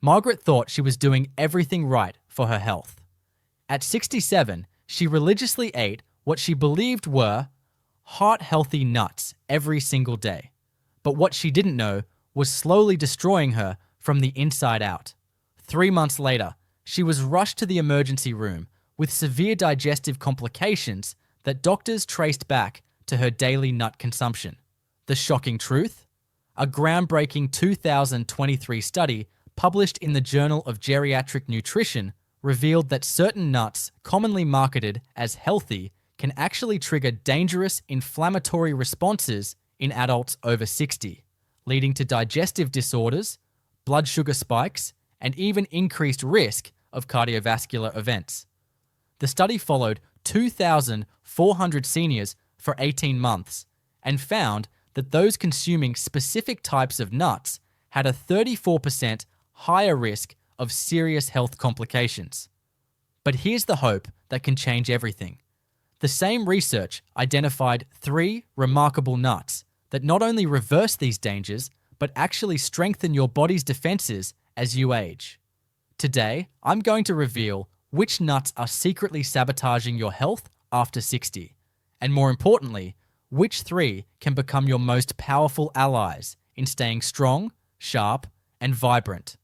Margaret thought she was doing everything right for her health. At 67, she religiously ate what she believed were heart-healthy nuts every single day. But what she didn't know was slowly destroying her from the inside out. 3 months later, she was rushed to the emergency room with severe digestive complications that doctors traced back to her daily nut consumption. The shocking truth? A groundbreaking 2023 study published in the Journal of Geriatric Nutrition revealed that certain nuts commonly marketed as healthy can actually trigger dangerous inflammatory responses in adults over 60, leading to digestive disorders, blood sugar spikes, and even increased risk of cardiovascular events. The study followed 2,400 seniors for 18 months and found that those consuming specific types of nuts had a 34% higher risk of serious health complications. But here's the hope that can change everything. The same research identified 3 remarkable nuts that not only reverse these dangers, but actually strengthen your body's defenses as you age. Today, I'm going to reveal which nuts are secretly sabotaging your health after 60, and more importantly, which 3 can become your most powerful allies in staying strong, sharp, and vibrant.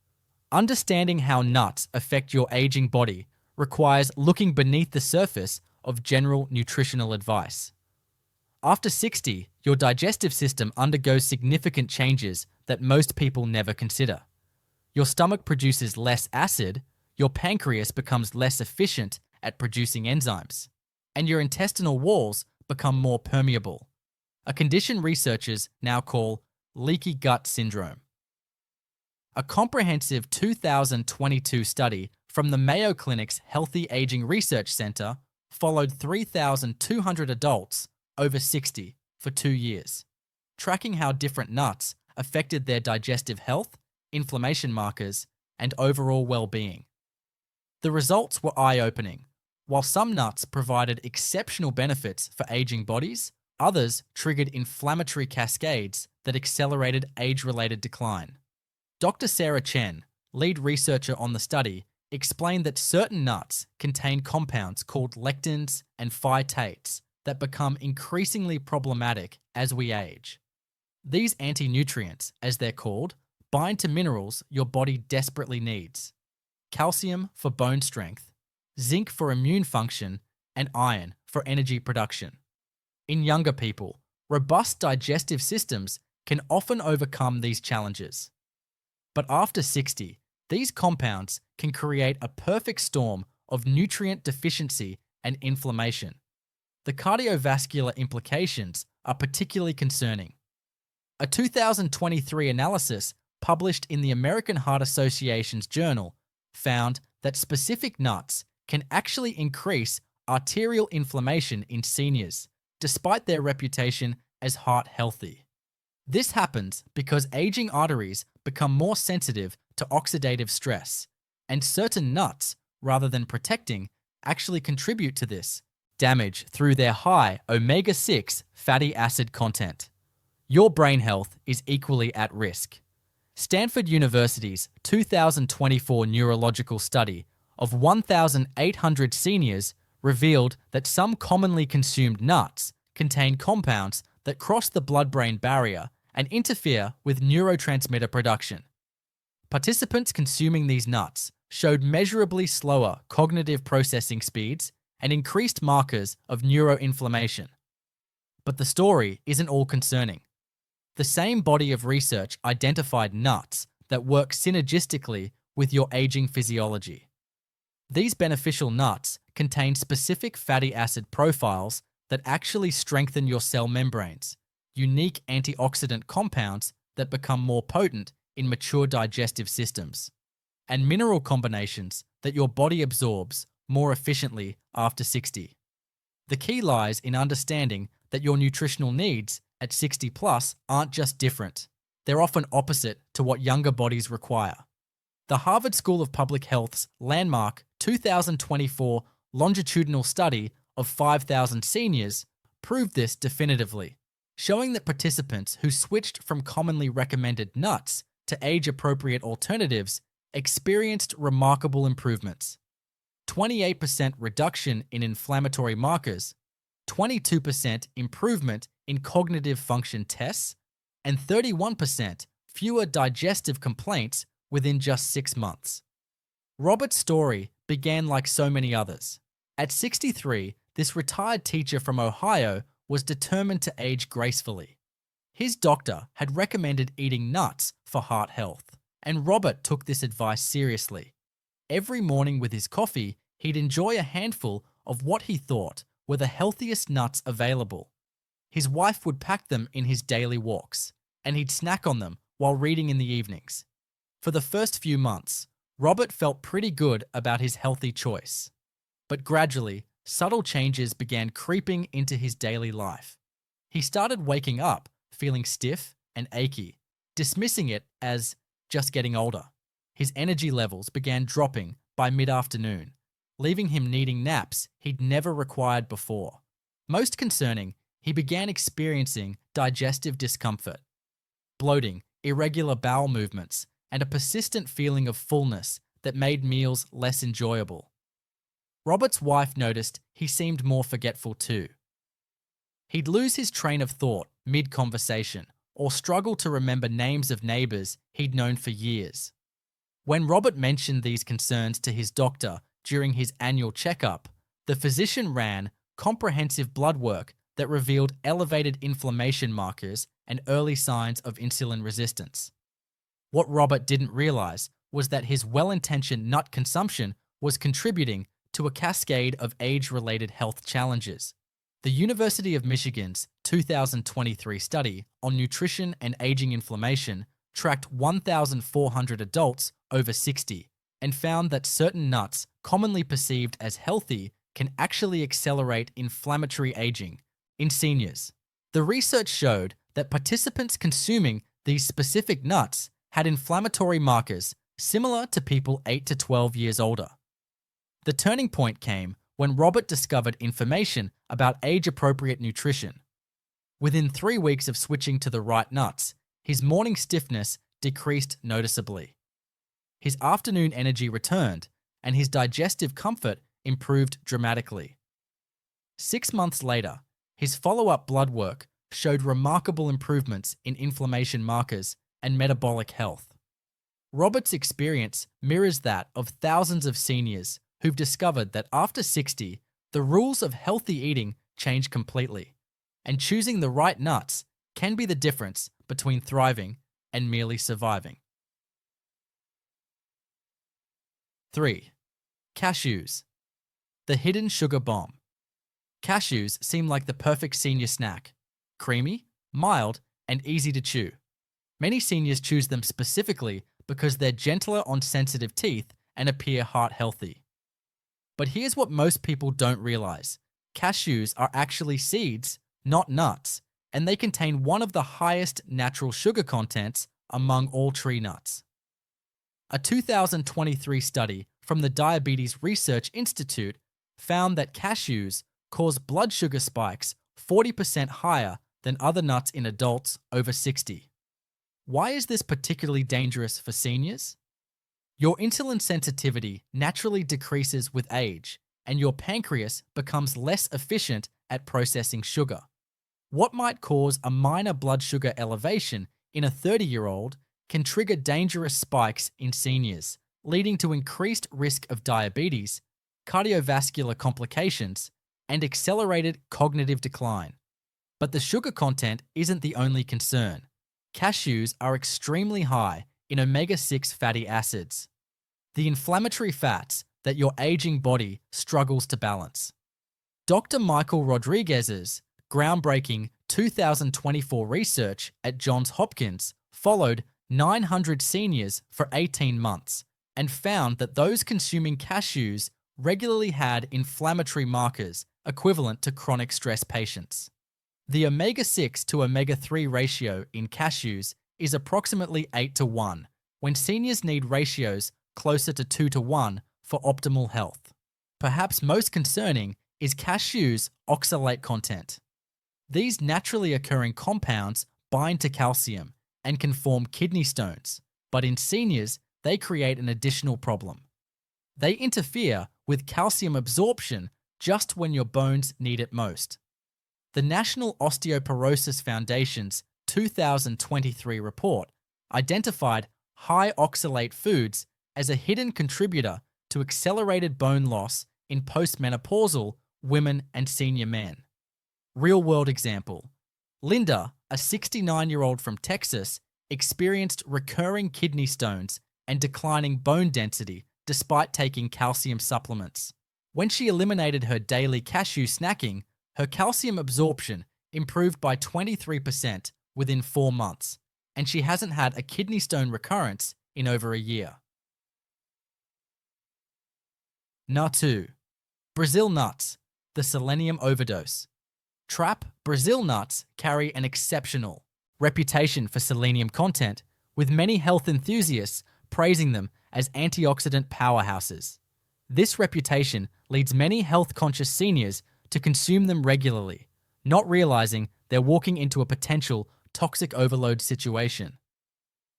Understanding how nuts affect your aging body requires looking beneath the surface of general nutritional advice. After 60, your digestive system undergoes significant changes that most people never consider. Your stomach produces less acid, your pancreas becomes less efficient at producing enzymes, and your intestinal walls become more permeable, a condition researchers now call leaky gut syndrome. A comprehensive 2022 study from the Mayo Clinic's Healthy Aging Research Center followed 3,200 adults over 60 for 2 years, tracking how different nuts affected their digestive health, inflammation markers, and overall well-being. The results were eye-opening. While some nuts provided exceptional benefits for aging bodies, others triggered inflammatory cascades that accelerated age-related decline. Dr. Sarah Chen, lead researcher on the study, explained that certain nuts contain compounds called lectins and phytates that become increasingly problematic as we age. These anti-nutrients, as they're called, bind to minerals your body desperately needs: calcium for bone strength, zinc for immune function, and iron for energy production. In younger people, robust digestive systems can often overcome these challenges. But after 60, these compounds can create a perfect storm of nutrient deficiency and inflammation. The cardiovascular implications are particularly concerning. A 2023 analysis published in the American Heart Association's journal found that specific nuts can actually increase arterial inflammation in seniors, despite their reputation as heart healthy. This happens because aging arteries become more sensitive to oxidative stress, and certain nuts, rather than protecting, actually contribute to this damage through their high omega-6 fatty acid content. Your brain health is equally at risk. Stanford University's 2024 neurological study of 1,800 seniors revealed that some commonly consumed nuts contain compounds that cross the blood-brain barrier and interfere with neurotransmitter production. Participants consuming these nuts showed measurably slower cognitive processing speeds and increased markers of neuroinflammation. But the story isn't all concerning. The same body of research identified nuts that work synergistically with your aging physiology. These beneficial nuts contain specific fatty acid profiles that actually strengthen your cell membranes, unique antioxidant compounds that become more potent in mature digestive systems, and mineral combinations that your body absorbs more efficiently after 60. The key lies in understanding that your nutritional needs at 60 plus aren't just different. They're often opposite to what younger bodies require. The Harvard School of Public Health's landmark 2024 longitudinal study of 5,000 seniors proved this definitively, showing that participants who switched from commonly recommended nuts to age-appropriate alternatives experienced remarkable improvements: 28% reduction in inflammatory markers, 22% improvement in cognitive function tests, and 31% fewer digestive complaints within just 6 months. Robert's story began like so many others. At 63, this retired teacher from Ohio was determined to age gracefully. His doctor had recommended eating nuts for heart health, and Robert took this advice seriously. Every morning with his coffee, he'd enjoy a handful of what he thought were the healthiest nuts available. His wife would pack them in his daily walks, and he'd snack on them while reading in the evenings. For the first few months, Robert felt pretty good about his healthy choice. But gradually, subtle changes began creeping into his daily life. He started waking up feeling stiff and achy, dismissing it as just getting older. His energy levels began dropping by mid-afternoon, leaving him needing naps he'd never required before. Most concerning, he began experiencing digestive discomfort, bloating, irregular bowel movements, and a persistent feeling of fullness that made meals less enjoyable. Robert's wife noticed he seemed more forgetful too. He'd lose his train of thought mid-conversation or struggle to remember names of neighbors he'd known for years. When Robert mentioned these concerns to his doctor during his annual checkup, the physician ran comprehensive blood work that revealed elevated inflammation markers and early signs of insulin resistance. What Robert didn't realize was that his well-intentioned nut consumption was contributing to a cascade of age-related health challenges. The University of Michigan's 2023 study on nutrition and aging inflammation tracked 1,400 adults over 60 and found that certain nuts commonly perceived as healthy can actually accelerate inflammatory aging in seniors. The research showed that participants consuming these specific nuts had inflammatory markers similar to people 8 to 12 years older. The turning point came when Robert discovered information about age-appropriate nutrition. Within 3 weeks of switching to the right nuts, his morning stiffness decreased noticeably. His afternoon energy returned, and his digestive comfort improved dramatically. 6 months later, his follow-up blood work showed remarkable improvements in inflammation markers and metabolic health. Robert's experience mirrors that of thousands of seniors who've discovered that after 60, the rules of healthy eating change completely, and choosing the right nuts can be the difference between thriving and merely surviving. 3. Cashews. The hidden sugar bomb. Cashews seem like the perfect senior snack. Creamy, mild, and easy to chew. Many seniors choose them specifically because they're gentler on sensitive teeth and appear heart healthy. But here's what most people don't realize. Cashews are actually seeds, not nuts, and they contain one of the highest natural sugar contents among all tree nuts. A 2023 study from the Diabetes Research Institute found that cashews cause blood sugar spikes 40% higher than other nuts in adults over 60. Why is this particularly dangerous for seniors? Your insulin sensitivity naturally decreases with age, and your pancreas becomes less efficient at processing sugar. What might cause a minor blood sugar elevation in a 30-year-old can trigger dangerous spikes in seniors, leading to increased risk of diabetes, cardiovascular complications, and accelerated cognitive decline. But the sugar content isn't the only concern. Cashews are extremely high in omega-6 fatty acids, the inflammatory fats that your aging body struggles to balance. Dr. Michael Rodriguez's groundbreaking 2024 research at Johns Hopkins followed 900 seniors for 18 months and found that those consuming cashews regularly had inflammatory markers equivalent to chronic stress patients. The omega-6 to omega-3 ratio in cashews is approximately 8 to 1, when seniors need ratios closer to 2 to 1 for optimal health. Perhaps most concerning is cashews' oxalate content. These naturally occurring compounds bind to calcium and can form kidney stones, but in seniors, they create an additional problem. They interfere with calcium absorption just when your bones need it most. The National Osteoporosis Foundation's 2023 report identified high oxalate foods as a hidden contributor to accelerated bone loss in postmenopausal women and senior men. Real-world example. Linda, a 69-year-old from Texas, experienced recurring kidney stones and declining bone density despite taking calcium supplements. When she eliminated her daily cashew snacking, her calcium absorption improved by 23% within 4 months, and she hasn't had a kidney stone recurrence in over a year. Number 2. Brazil nuts, the selenium overdose. Brazil nuts carry an exceptional reputation for selenium content, with many health enthusiasts praising them as antioxidant powerhouses. This reputation leads many health-conscious seniors to consume them regularly, not realizing they're walking into a potential toxic overload situation.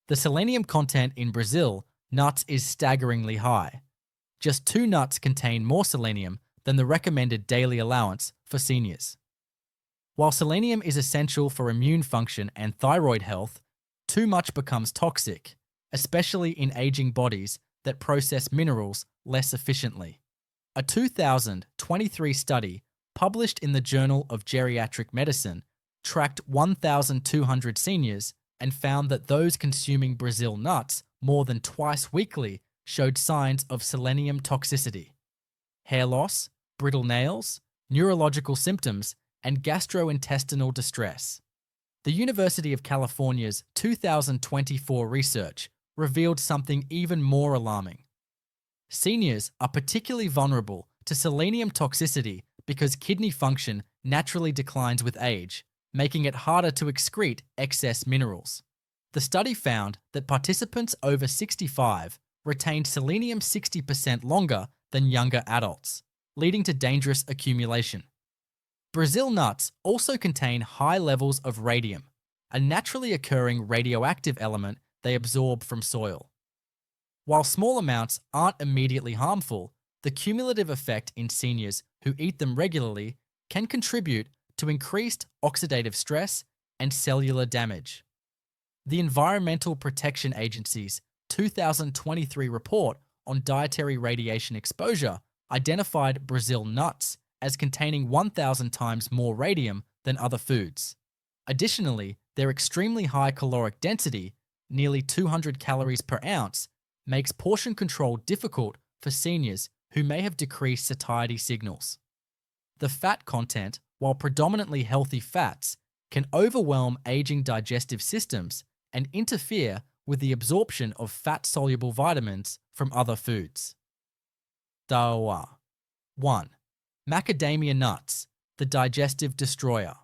The selenium content in Brazil nuts is staggeringly high. Just 2 nuts contain more selenium than the recommended daily allowance for seniors. While selenium is essential for immune function and thyroid health, too much becomes toxic, especially in aging bodies that process minerals less efficiently. A 2023 study published in the Journal of Geriatric Medicine tracked 1,200 seniors and found that those consuming Brazil nuts more than twice weekly showed signs of selenium toxicity. Hair loss, brittle nails, neurological symptoms, and gastrointestinal distress. The University of California's 2024 research revealed something even more alarming. Seniors are particularly vulnerable to selenium toxicity because kidney function naturally declines with age, making it harder to excrete excess minerals. The study found that participants over 65 retained selenium 60% longer than younger adults, leading to dangerous accumulation. Brazil nuts also contain high levels of radium, a naturally occurring radioactive element they absorb from soil. While small amounts aren't immediately harmful, the cumulative effect in seniors who eat them regularly can contribute to increased oxidative stress and cellular damage. The Environmental Protection Agency's 2023 report on dietary radiation exposure identified Brazil nuts as containing 1,000 times more radium than other foods. Additionally, their extremely high caloric density, nearly 200 calories per ounce, makes portion control difficult for seniors who may have decreased satiety signals. The fat content, while predominantly healthy fats, can overwhelm aging digestive systems and interfere with the absorption of fat-soluble vitamins from other foods. Dawa. 1. Macadamia nuts, the digestive destroyer.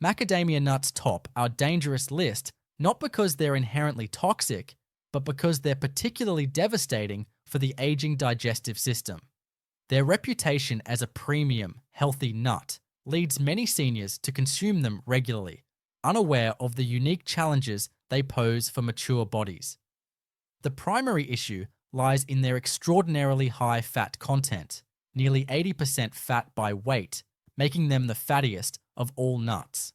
Macadamia nuts top our dangerous list not because they're inherently toxic, but because they're particularly devastating for the aging digestive system. Their reputation as a premium, healthy nut leads many seniors to consume them regularly, unaware of the unique challenges they pose for mature bodies. The primary issue lies in their extraordinarily high fat content, nearly 80% fat by weight, making them the fattiest of all nuts.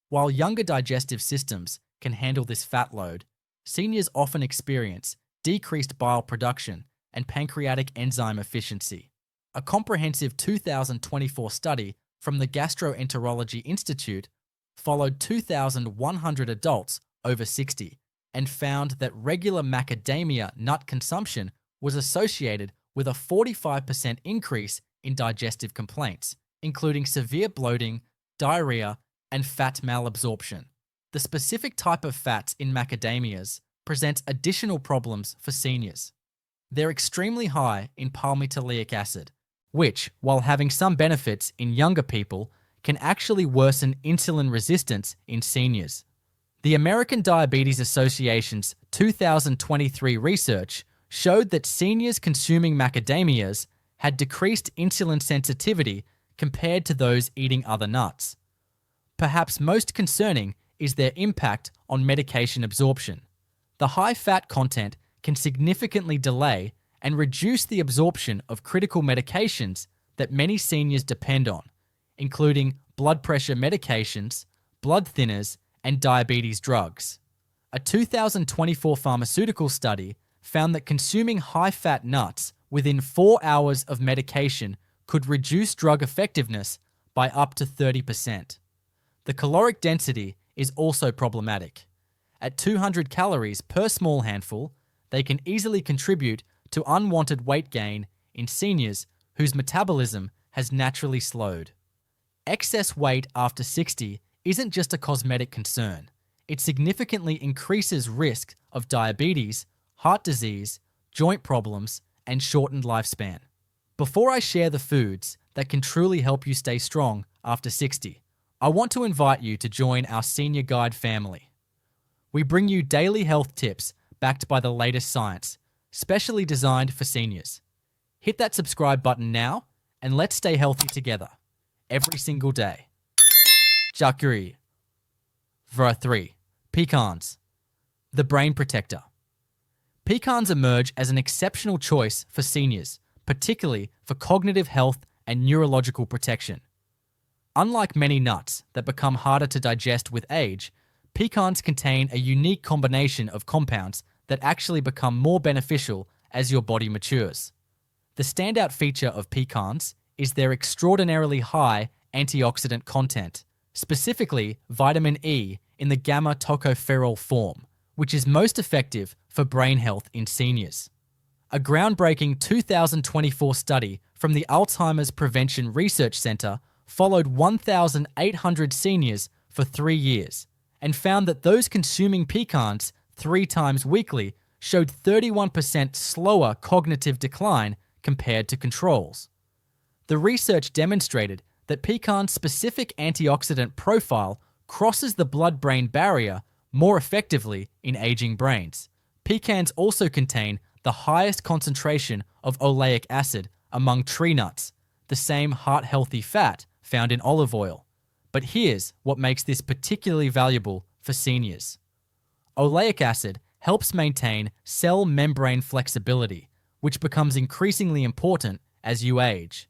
While younger digestive systems can handle this fat load, seniors often experience decreased bile production and pancreatic enzyme efficiency. A comprehensive 2024 study from the Gastroenterology Institute followed 2,100 adults over 60 and found that regular macadamia nut consumption was associated with a 45% increase in digestive complaints, including severe bloating, diarrhea, and fat malabsorption. The specific type of fats in macadamias presents additional problems for seniors. They're extremely high in palmitoleic acid, which, while having some benefits in younger people, can actually worsen insulin resistance in seniors. The American Diabetes Association's 2023 research showed that seniors consuming macadamias had decreased insulin sensitivity compared to those eating other nuts. Perhaps most concerning is their impact on medication absorption. The high fat content can significantly delay and reduce the absorption of critical medications that many seniors depend on, including blood pressure medications, blood thinners, and diabetes drugs. A 2024 pharmaceutical study found that consuming high-fat nuts within 4 hours of medication could reduce drug effectiveness by up to 30%. The caloric density is also problematic. At 200 calories per small handful, they can easily contribute to unwanted weight gain in seniors whose metabolism has naturally slowed. Excess weight after 60 isn't just a cosmetic concern. It significantly increases risk of diabetes, heart disease, joint problems, and shortened lifespan. Before I share the foods that can truly help you stay strong after 60, I want to invite you to join our Senior Guide family. We bring you daily health tips backed by the latest science, specially designed for seniors. Hit that subscribe button now and let's stay healthy together every single day. Jacquerie. Ver 3. Pecans. The brain protector. Pecans emerge as an exceptional choice for seniors, particularly for cognitive health and neurological protection. Unlike many nuts that become harder to digest with age, pecans contain a unique combination of compounds that actually become more beneficial as your body matures. The standout feature of pecans is their extraordinarily high antioxidant content, specifically vitamin E in the gamma tocopherol form, which is most effective for brain health in seniors. A groundbreaking 2024 study from the Alzheimer's Prevention Research Center followed 1,800 seniors for 3 years and found that those consuming pecans 3 times weekly showed 31% slower cognitive decline compared to controls. The research demonstrated that pecan's specific antioxidant profile crosses the blood-brain barrier more effectively in aging brains. Pecans also contain the highest concentration of oleic acid among tree nuts, the same heart-healthy fat found in olive oil. But here's what makes this particularly valuable for seniors. Oleic acid helps maintain cell membrane flexibility, which becomes increasingly important as you age.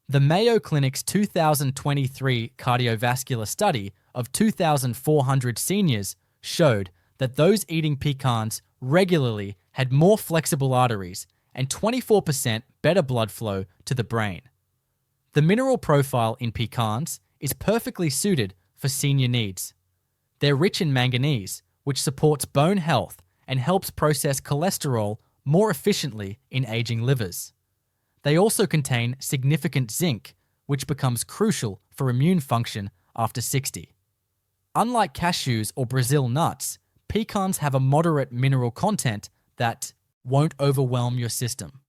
The Mayo Clinic's 2023 cardiovascular study of 2,400 seniors showed that those eating pecans regularly had more flexible arteries and 24% better blood flow to the brain. The mineral profile in pecans is perfectly suited for senior needs. They're rich in manganese, which supports bone health and helps process cholesterol more efficiently in aging livers. They also contain significant zinc, which becomes crucial for immune function after 60. Unlike cashews or Brazil nuts, pecans have a moderate mineral content that won't overwhelm your system.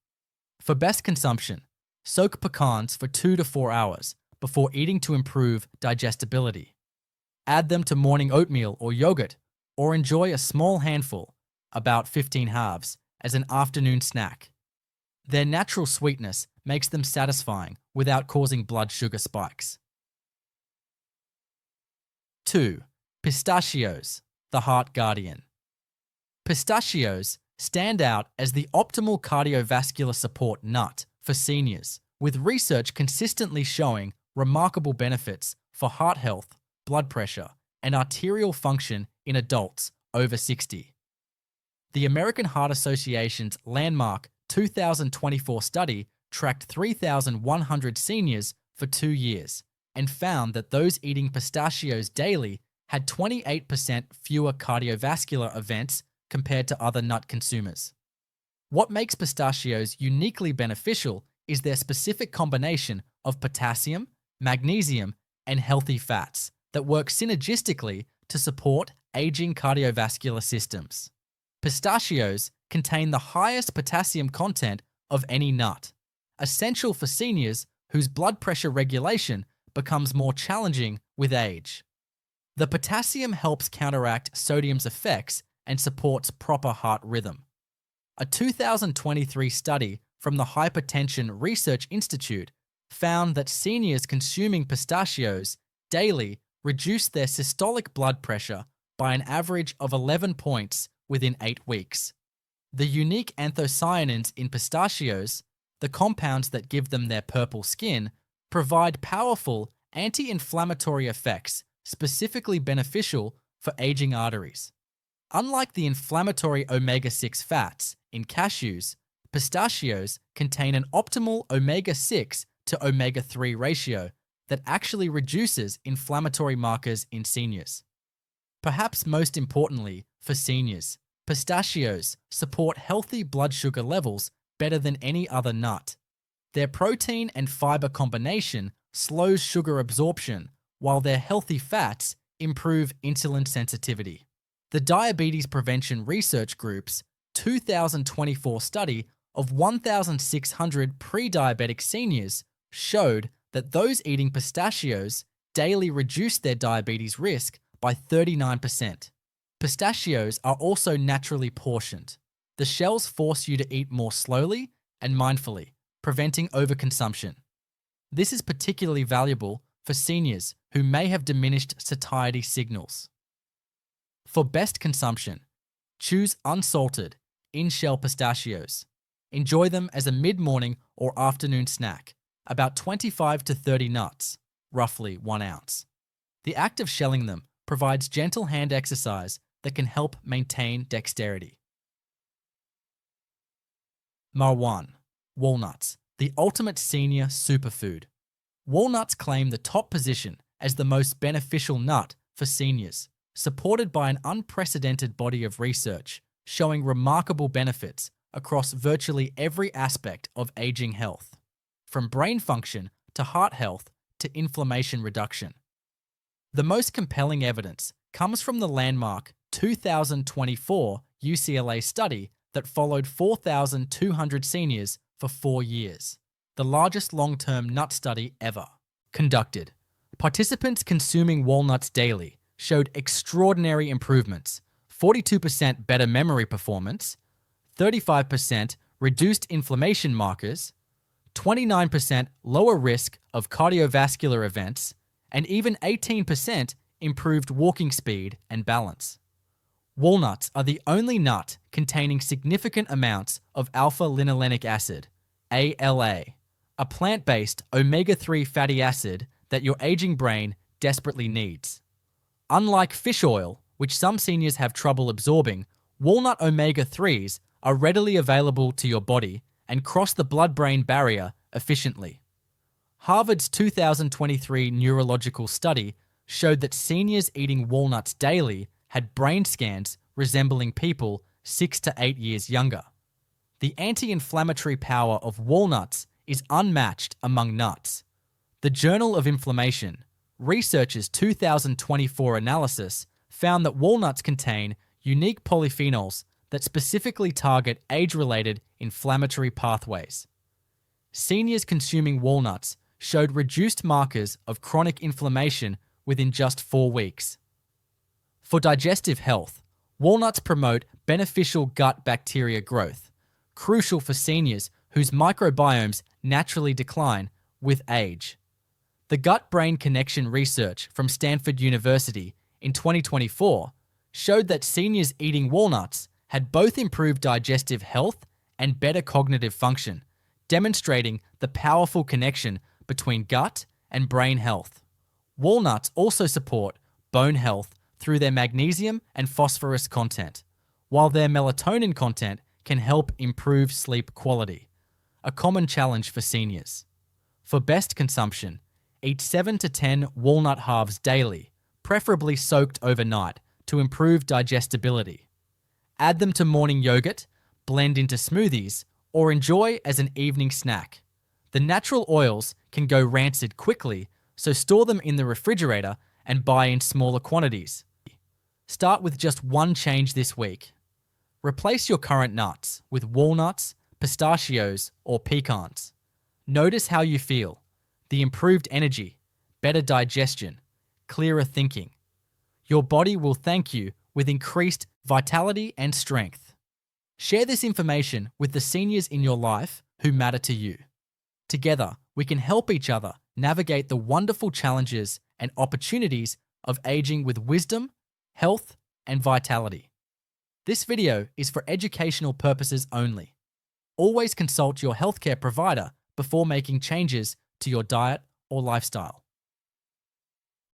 For best consumption, soak pecans for 2 to 4 hours before eating to improve digestibility. Add them to morning oatmeal or yogurt, or enjoy a small handful, about 15 halves, as an afternoon snack. Their natural sweetness makes them satisfying without causing blood sugar spikes. 2. Pistachios, the heart guardian. Pistachios stand out as the optimal cardiovascular support nut for seniors, with research consistently showing remarkable benefits for heart health, blood pressure, and arterial function in adults over 60. The American Heart Association's landmark 2024 study tracked 3,100 seniors for 2 years and found that those eating pistachios daily had 28% fewer cardiovascular events compared to other nut consumers. What makes pistachios uniquely beneficial is their specific combination of potassium, magnesium, and healthy fats that work synergistically to support aging cardiovascular systems. Pistachios contain the highest potassium content of any nut, essential for seniors whose blood pressure regulation becomes more challenging with age. The potassium helps counteract sodium's effects and supports proper heart rhythm. A 2023 study from the Hypertension Research Institute found that seniors consuming pistachios daily reduced their systolic blood pressure by an average of 11 points within 8 weeks. The unique anthocyanins in pistachios, the compounds that give them their purple skin, provide powerful anti-inflammatory effects specifically beneficial for aging arteries. Unlike the inflammatory omega-6 fats in cashews, pistachios contain an optimal omega-6 to omega-3 ratio that actually reduces inflammatory markers in seniors. Perhaps most importantly for seniors, pistachios support healthy blood sugar levels better than any other nut. Their protein and fiber combination slows sugar absorption, while their healthy fats improve insulin sensitivity. The Diabetes Prevention Research Group's 2024 study of 1,600 pre-diabetic seniors showed that those eating pistachios daily reduced their diabetes risk by 39%. Pistachios are also naturally portioned. The shells force you to eat more slowly and mindfully, preventing overconsumption. This is particularly valuable for seniors who may have diminished satiety signals. For best consumption, choose unsalted, in-shell pistachios. Enjoy them as a mid-morning or afternoon snack, about 25 to 30 nuts, roughly 1 ounce. The act of shelling them provides gentle hand exercise that can help maintain dexterity. Marwan, walnuts, the ultimate senior superfood. Walnuts claim the top position as the most beneficial nut for seniors, supported by an unprecedented body of research showing remarkable benefits across virtually every aspect of aging health, from brain function to heart health to inflammation reduction. The most compelling evidence comes from the landmark 2024 UCLA study that followed 4,200 seniors for 4 years, the largest long-term nut study ever conducted. Participants consuming walnuts daily showed extraordinary improvements: 42% better memory performance, 35% reduced inflammation markers, 29% lower risk of cardiovascular events, and even 18% improved walking speed and balance. Walnuts are the only nut containing significant amounts of alpha-linolenic acid, ALA, a plant-based omega-3 fatty acid that your aging brain desperately needs. Unlike fish oil, which some seniors have trouble absorbing, walnut omega-3s are readily available to your body and cross the blood-brain barrier efficiently. Harvard's 2023 neurological study showed that seniors eating walnuts daily had brain scans resembling people 6 to 8 years younger. The anti-inflammatory power of walnuts is unmatched among nuts. The Journal of Inflammation, researchers' 2024 analysis found that walnuts contain unique polyphenols that specifically target age-related inflammatory pathways. Seniors consuming walnuts showed reduced markers of chronic inflammation within just 4 weeks. For digestive health, walnuts promote beneficial gut bacteria growth, crucial for seniors whose microbiomes naturally decline with age. The gut-brain connection research from Stanford University in 2024 showed that seniors eating walnuts had both improved digestive health and better cognitive function, demonstrating the powerful connection between gut and brain health. Walnuts also support bone health through their magnesium and phosphorus content, while their melatonin content can help improve sleep quality, a common challenge for seniors. For best consumption, eat 7 to 10 walnut halves daily, preferably soaked overnight, to improve digestibility. Add them to morning yogurt, blend into smoothies, or enjoy as an evening snack. The natural oils can go rancid quickly, so store them in the refrigerator and buy in smaller quantities. Start with just one change this week. Replace your current nuts with walnuts, pistachios, or pecans. Notice how you feel: the improved energy, better digestion, clearer thinking. Your body will thank you with increased vitality and strength. Share this information with the seniors in your life who matter to you. Together, we can help each other navigate the wonderful challenges and opportunities of aging with wisdom, health, and vitality. This video is for educational purposes only. Always consult your healthcare provider before making changes to your diet or lifestyle.